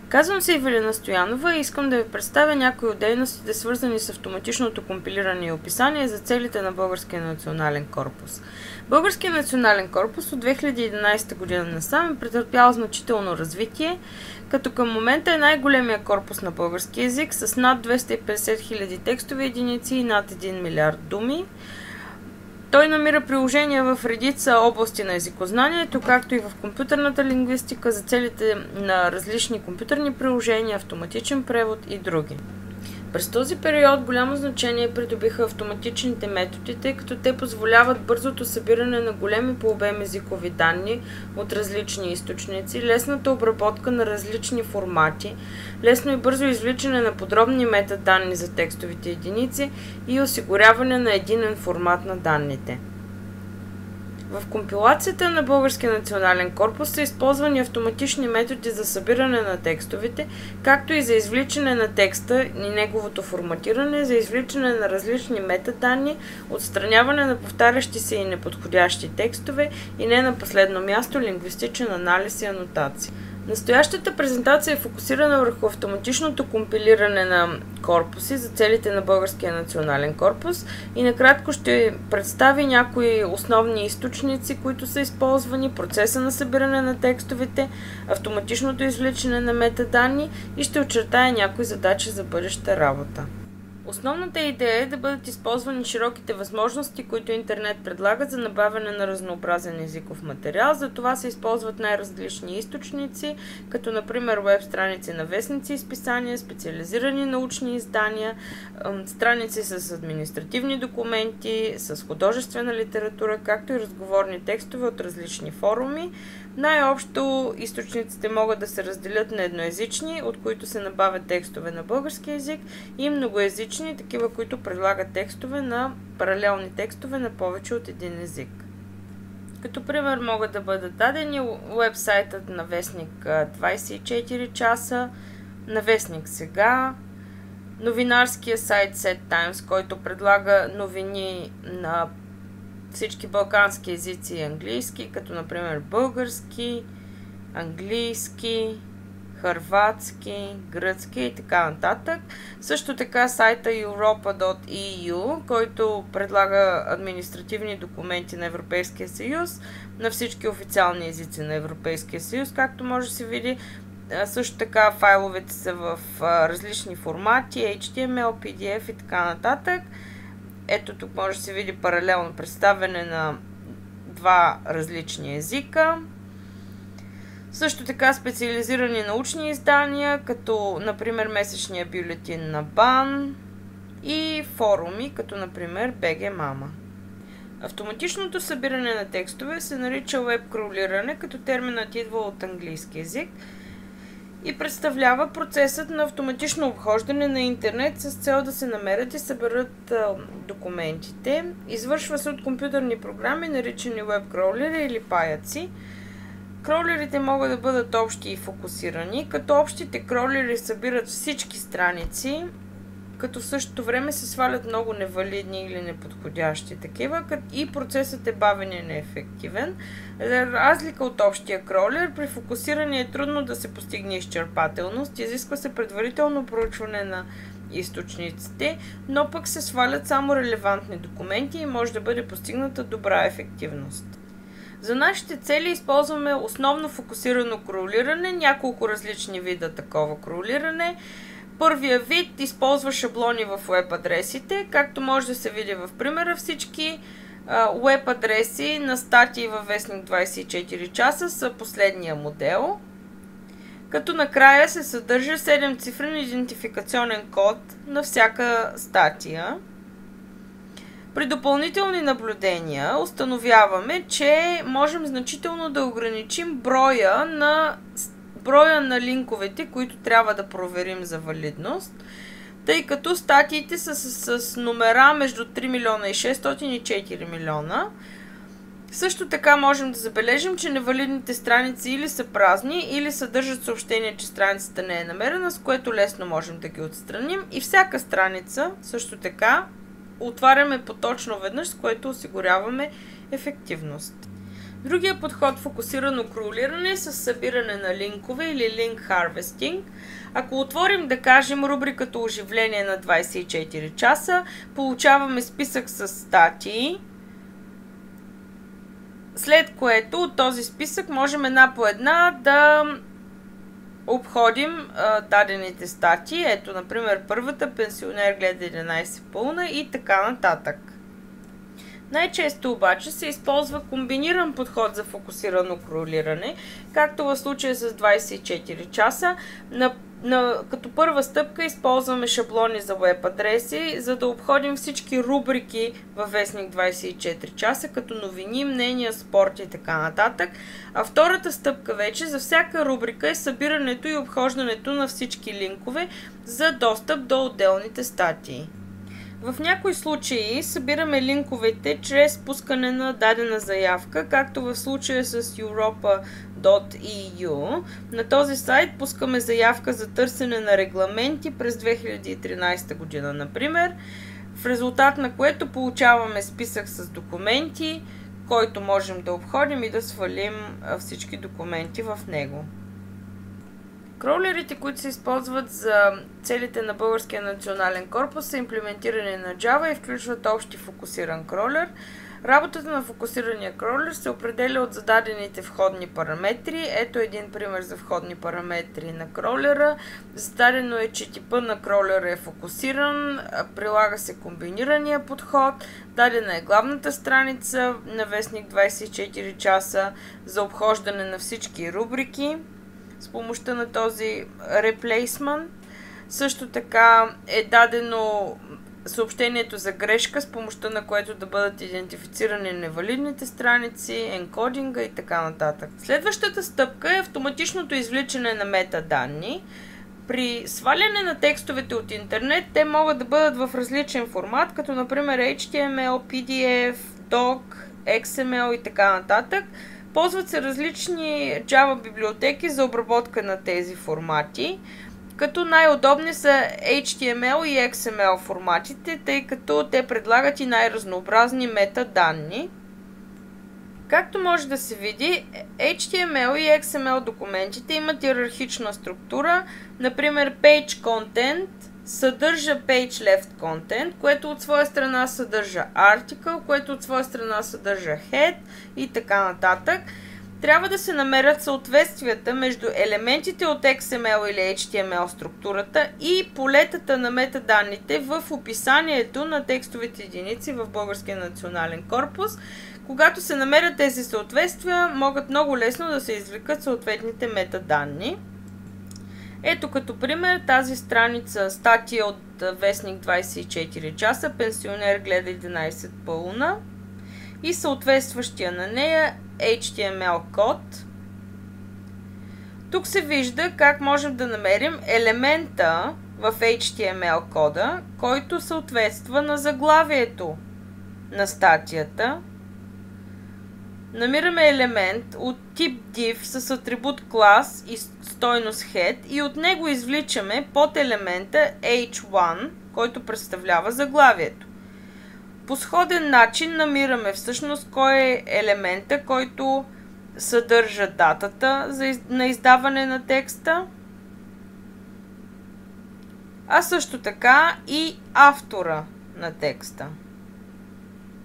Казвам се Ивелина Стоянова и искам да ви представя някои от дейностите, свързани с автоматичното компилиране и описание за целите на Българския национален корпус. Българския национален корпус от 2011 година насам е претърпял значително развитие, като към момента е най-големия корпус на български език с над 250 000 текстови единици и над 1 милиард думи. Той намира приложения в редица области на езикознанието, както и в компютърната лингвистика за целите на различни компютърни приложения, автоматичен превод и други. През този период голямо значение придобиха автоматичните методи, тъй като те позволяват бързото събиране на големи по обем езикови данни от различни източници, лесната обработка на различни формати, лесно и бързо извличане на подробни метаданни за текстовите единици и осигуряване на единен формат на данните. В компилацията на Българския национален корпус са използвани автоматични методи за събиране на текстовете, както и за извличане на текста и неговото форматиране, за извличане на различни метаданни, отстраняване на повтарящи се и неподходящи текстове и не на последно място лингвистичен анализ и анотации. Настоящата презентация е фокусирана върху автоматичното компилиране на корпуси за целите на Българския национален корпус и накратко ще представи някои основни източници, които са използвани, процеса на събиране на текстовете, автоматичното извличане на метаданни и ще очертая някои задачи за бъдеща работа. Основната идея е да бъдат използвани широките възможности, които интернет предлага за набавяне на разнообразен езиков материал. За това се използват най-различни източници, като например веб страници на вестници и списания, специализирани научни издания, страници с административни документи, с художествена литература, както и разговорни текстове от различни форуми. Най-общо източниците могат да се разделят на едноезични, от които се набавят текстове на български език, и многоезични, такива, които предлагат паралелни текстове на повече от един език. Като пример могат да бъдат дадени уебсайтът на вестник 24 часа, на вестник Сега, новинарския сайт Set Times, който предлага новини на всички балкански езици и английски, като например български, английски, хърватски, гръцки и така нататък. Също така сайта europa.eu, който предлага административни документи на Европейския съюз на всички официални езици на Европейския съюз, както може да се види. Също така файловете са в различни формати, HTML, PDF и така нататък. Ето тук може да се види паралелно представяне на два различни езика. Също така специализирани научни издания, като например месечния бюлетин на БАН и форуми, като например BG Mama. Автоматичното събиране на текстове се нарича веб-краулиране, като терминът идва от английски език и представлява процесът на автоматично обхождане на интернет с цел да се намерят и съберат документите. Извършва се от компютърни програми, наричани веб-краулери или паяци. Кроулерите могат да бъдат общи и фокусирани, като общите кроулери събират всички страници, като в същото време се свалят много невалидни или неподходящи такива, и процесът е бавен и неефективен. За разлика от общия кроулер, при фокусиране е трудно да се постигне изчерпателност, изисква се предварително проучване на източниците, но пък се свалят само релевантни документи и може да бъде постигната добра ефективност. За нашите цели използваме основно фокусирано кроулиране, няколко различни вида такова кроулиране. Първия вид използва шаблони в веб адресите, както може да се види в примера. Всички веб адреси на статии във вестник 24 часа са последния модел, като накрая се съдържа 7-цифрен идентификационен код на всяка статия. При допълнителни наблюдения установяваме, че можем значително да ограничим броя на линковете, които трябва да проверим за валидност, тъй като статиите са с номера между 3 милиона и 600 и 4 милиона. Също така можем да забележим, че невалидните страници или са празни, или съдържат съобщение, че страницата не е намерена, с което лесно можем да ги отстраним, и всяка страница също така отваряме поточно веднъж, с което осигуряваме ефективност. Другия подход, фокусирано кроулиране, е с събиране на линкове или link harvesting. Ако отворим, да кажем, рубриката оживление на 24 часа, получаваме списък с статии, след което от този списък можем една по една да обходим дадените статии. Ето, например, първата, пенсионер гледа 11 пълна и така нататък. Най-често обаче се използва комбиниран подход за фокусирано кролиране, както в случая с 24 часа. Като първа стъпка използваме шаблони за веб адреси, за да обходим всички рубрики във вестник 24 часа, като новини, мнения, спорт и така нататък. А втората стъпка вече за всяка рубрика е събирането и обхождането на всички линкове за достъп до отделните статии. В някои случаи събираме линковете чрез пускане на дадена заявка, както в случая с Europa.eu. На този сайт пускаме заявка за търсене на регламенти през 2013 година, например, в резултат на което получаваме списък с документи, който можем да обходим и да свалим всички документи в него. Кроулерите, които се използват за целите на Българския национален корпус, са имплементирани на Java и включват общи фокусиран кроулер. Работата на фокусирания кроулер се определя от зададените входни параметри. Ето един пример за входни параметри на кроулера. Зададено е, че типа на кроулера е фокусиран, прилага се комбинирания подход, дадена е главната страница на вестник 24 часа за обхождане на всички рубрики с помощта на този replacement. Също така е дадено съобщението за грешка, с помощта на което да бъдат идентифицирани невалидните страници, енкодинга и така нататък. Следващата стъпка е автоматичното извличане на метаданни. При сваляне на текстовете от интернет, те могат да бъдат в различен формат, като например HTML, PDF, Doc, XML и така нататък. Ползват се различни Java библиотеки за обработка на тези формати, като най-удобни са HTML и XML форматите, тъй като те предлагат и най-разнообразни метаданни. Както може да се види, HTML и XML документите имат иерархична структура. Например, Page Content съдържа Page Left Content, което от своя страна съдържа Article, което от своя страна съдържа Head и така нататък. Трябва да се намерят съответствията между елементите от XML или HTML структурата и полетата на метаданните в описанието на текстовите единици в Българския национален корпус. Когато се намерят тези съответствия, могат много лесно да се извлекат съответните метаданни. Ето като пример тази страница, статия от вестник 24 часа, пенсионер гледа 11 пълна и съответстващия на нея HTML код. Тук се вижда как можем да намерим елемента в HTML кода, който съответства на заглавието на статията. Намираме елемент от тип div с атрибут клас и стойност head и от него извличаме под елемента h1, който представлява заглавието. По сходен начин намираме всъщност кой е елемента, който съдържа датата на издаване на текста, а също така и автора на текста.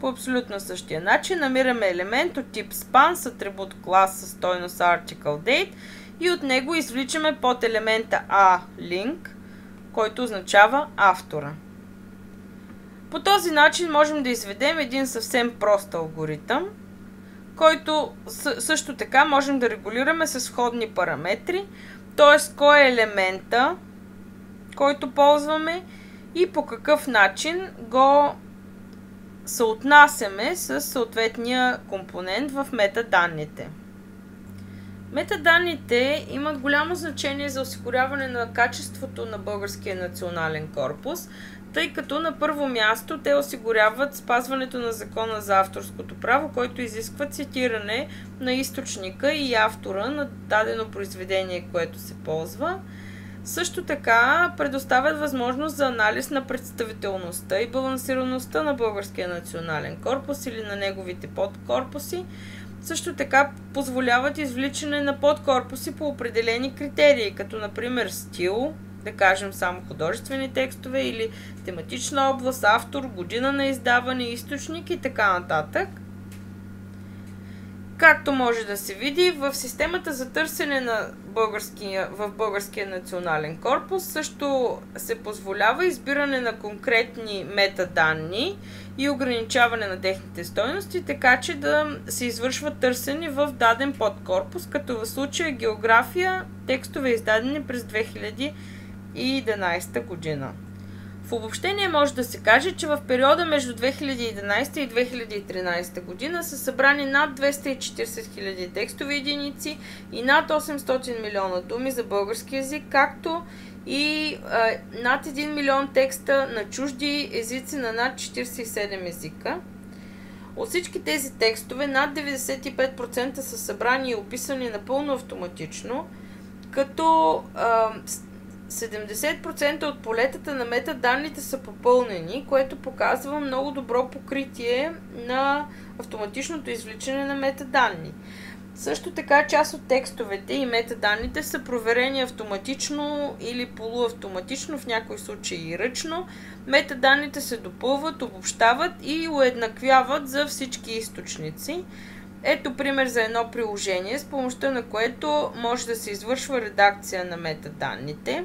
По абсолютно същия начин намираме елемент от тип span с атрибут клас със стойност article date и от него извличаме под елемента a link, който означава автора. По този начин можем да изведем един съвсем прост алгоритъм, който също така можем да регулираме с входни параметри, т.е. кой е елемента, който ползваме и по какъв начин го съотнасяме с съответния компонент в метаданните. Метаданните имат голямо значение за осигуряване на качеството на Българския национален корпус, тъй като на първо място те осигуряват спазването на закона за авторското право, който изисква цитиране на източника и автора на дадено произведение, което се ползва. Също така предоставят възможност за анализ на представителността и балансираността на Българския национален корпус или на неговите подкорпуси, също така позволяват извличане на подкорпуси по определени критерии, като например стил, да кажем само художествени текстове, или тематична област, автор, година на издаване, източник и така нататък. Както може да се види, в системата за търсене в Българския национален корпус също се позволява избиране на конкретни метаданни и ограничаване на техните стойности, така че да се извършва търсене в даден подкорпус, като в случая география, текстове издадени през 2011 година. В обобщение може да се каже, че в периода между 2011 и 2013 година са събрани над 240 000 текстови единици и над 800 милиона думи за български език, както и над 1 милион текста на чужди езици на над 47 езика. От всички тези текстове над 95% са събрани и описани напълно автоматично, като 70% от полетата на метаданните са попълнени, което показва много добро покритие на автоматичното извличане на метаданни. Също така част от текстовете и метаданните са проверени автоматично или полуавтоматично, в някои случаи и ръчно. Метаданните се допълват, обобщават и уеднаквяват за всички източници. Ето пример за едно приложение, с помощта на което може да се извършва редакция на метаданните,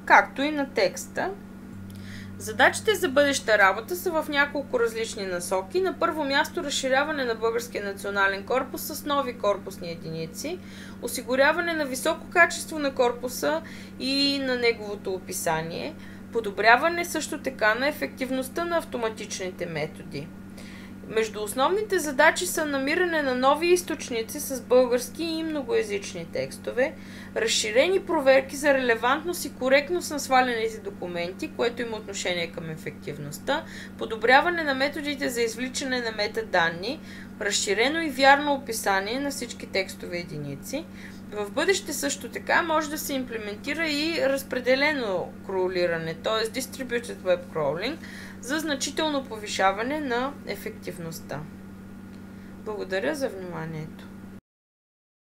както и на текста. Задачите за бъдеща работа са в няколко различни насоки. На първо място разширяване на Българския национален корпус с нови корпусни единици, осигуряване на високо качество на корпуса и на неговото описание, подобряване също така на ефективността на автоматичните методи. Между основните задачи са намиране на нови източници с български и многоезични текстове, разширени проверки за релевантност и коректност на свалените документи, което има отношение към ефективността, подобряване на методите за извличане на метаданни, разширено и вярно описание на всички текстове единици. В бъдеще също така може да се имплементира и разпределено кроулиране, т.е. Distributed Web Crawling, за значително повишаване на ефективността. Благодаря за вниманието.